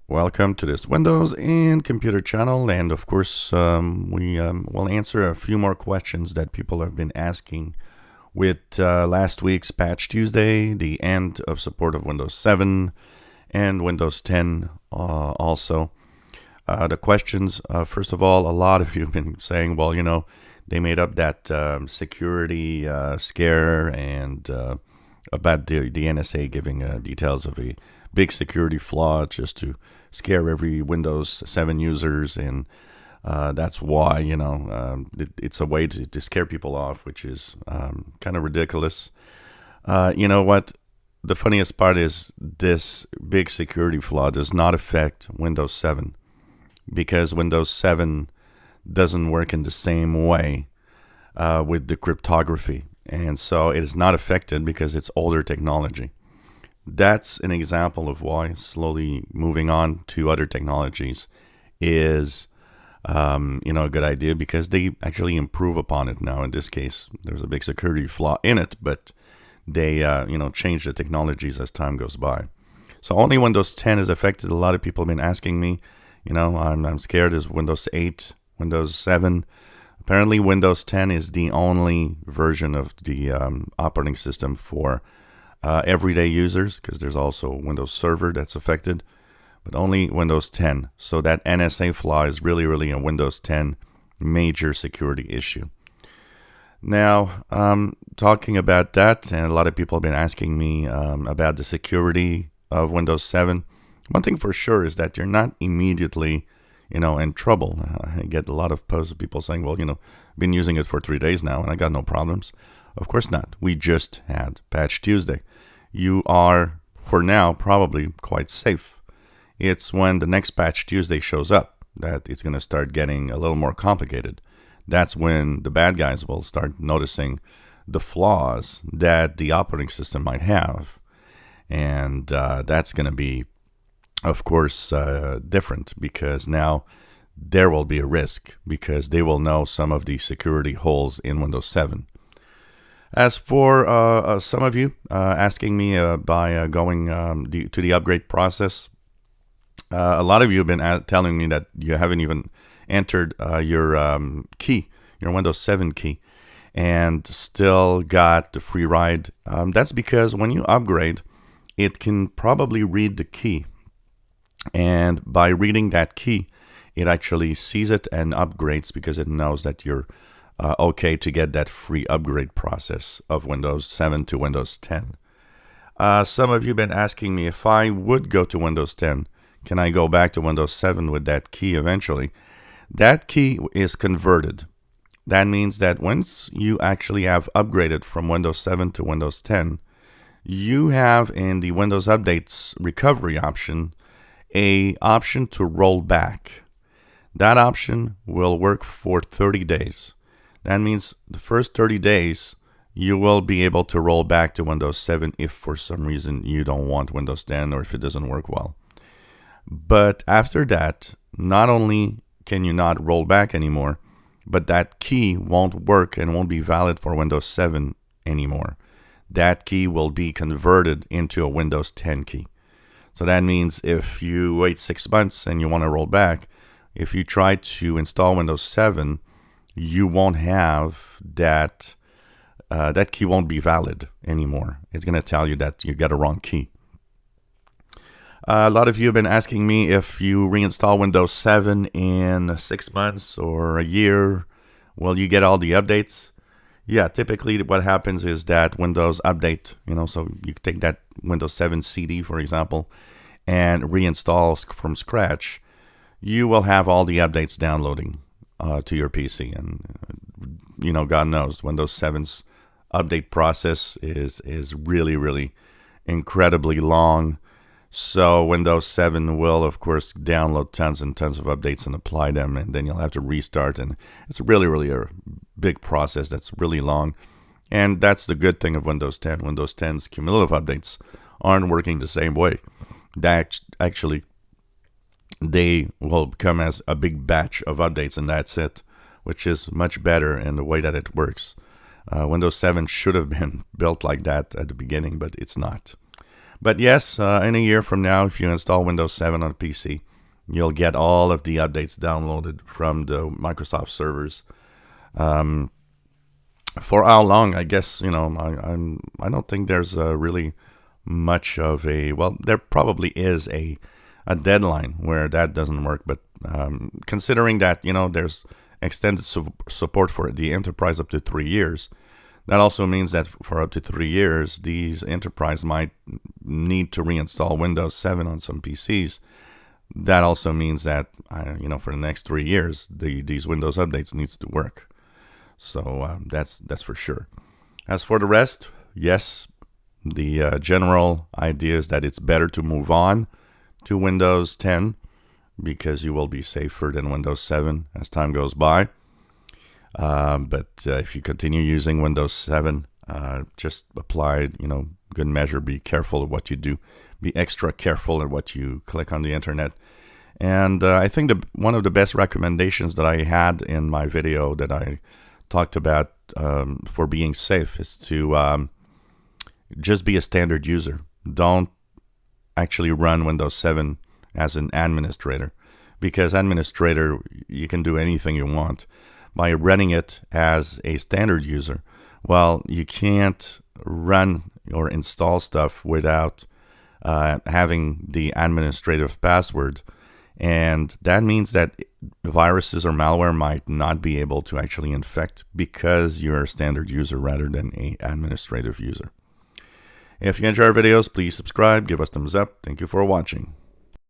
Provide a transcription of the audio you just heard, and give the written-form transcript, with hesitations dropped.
Welcome to this Windows and computer channel, and of course, we will answer a few more questions that people have been asking with last week's Patch Tuesday, the end of support of Windows 7 and Windows 10 also. The questions, first of all, a lot of you have been saying, well, they made up that security scare and about the NSA giving details of a big security flaw just to scare every Windows 7 users, and that's why it's a way to scare people off, which is kind of ridiculous. You know what? The funniest part is this big security flaw does not affect Windows 7 because Windows 7 doesn't work in the same way with the cryptography, and so it is not affected because it's older technology. That's an example of why slowly moving on to other technologies is, a good idea because they actually improve upon it now. In this case, there's a big security flaw in it, but they, change the technologies as time goes by. So only Windows 10 is affected. A lot of people have been asking me, I'm scared is Windows 8, Windows 7. Apparently, Windows 10 is the only version of the operating system for everyday users, because there's also Windows Server that's affected, but only Windows 10. So that NSA flaw is really a Windows 10 major security issue. Now, talking about that, and a lot of people have been asking me about the security of Windows 7. One thing for sure is that you're not immediately, in trouble. I get a lot of posts of people saying, well, been using it for 3 days now and I got no problems. Of course not. We just had Patch Tuesday. You are, for now, probably quite safe. It's when the next Patch Tuesday shows up that it's going to start getting a little more complicated. That's when the bad guys will start noticing the flaws that the operating system might have. And that's going to be, of course, different because now there will be a risk because they will know some of the security holes in Windows 7. As for some of you asking me by going to the upgrade process, a lot of you have been telling me that you haven't even entered your key, your Windows 7 key, and still got the free ride. That's because when you upgrade, it can probably read the key. And by reading that key, it actually sees it and upgrades because it knows that you're okay to get that free upgrade process of Windows 7 to Windows 10. Some of you have been asking me if I would go to Windows 10, can I go back to Windows 7 with that key eventually? That key is converted. That means that once you actually have upgraded from Windows 7 to Windows 10, you have in the Windows Updates recovery option an option to roll back. That option will work for 30 days. That means the first 30 days, you will be able to roll back to Windows 7 if for some reason you don't want Windows 10 or if it doesn't work well. But after that, not only can you not roll back anymore, but that key won't work and won't be valid for Windows 7 anymore. That key will be converted into a Windows 10 key. So that means if you wait 6 months and you want to roll back, if you try to install Windows 7, you won't have that, that key won't be valid anymore. It's going to tell you that you got a wrong key. A lot of you have been asking me if you reinstall Windows 7 in 6 months or a year, will you get all the updates? Yeah, typically what happens is that Windows Update, so you take that Windows 7 CD, for example, and reinstall from scratch, you will have all the updates downloading to your PC. And, God knows, Windows 7's update process is really incredibly long. So Windows 7 will, of course, download tons and tons of updates and apply them, and then you'll have to restart. And it's really a big process that's really long. And that's the good thing of Windows 10. Windows 10's cumulative updates aren't working the same way. That actually, they will come as a big batch of updates, and that's it, which is much better in the way that it works. Windows 7 should have been built like that at the beginning, but it's not. But yes, in a year from now, if you install Windows 7 on a PC, you'll get all of the updates downloaded from the Microsoft servers. For how long? I guess I don't think there's really much of a, well, there probably is a deadline where that doesn't work, but considering that there's extended support for the enterprise up to 3 years, that also means that for up to 3 years, these enterprise might need to reinstall Windows 7 on some PCs. That also means that for the next 3 years, these Windows updates needs to work. So that's for sure. As for the rest, yes, the general idea is that it's better to move on to Windows 10 because you will be safer than Windows 7 as time goes by. But if you continue using Windows 7, just apply, good measure. Be careful of what you do. Be extra careful at what you click on the internet. And I think one of the best recommendations that I had in my video that I talked about for being safe is to just be a standard user. Don't actually run Windows 7 as an administrator, because administrator, you can do anything you want. By running it as a standard user, well, you can't run or install stuff without having the administrative password. And that means that viruses or malware might not be able to actually infect because you're a standard user rather than an administrative user. If you enjoy our videos, please subscribe, give us thumbs up. Thank you for watching.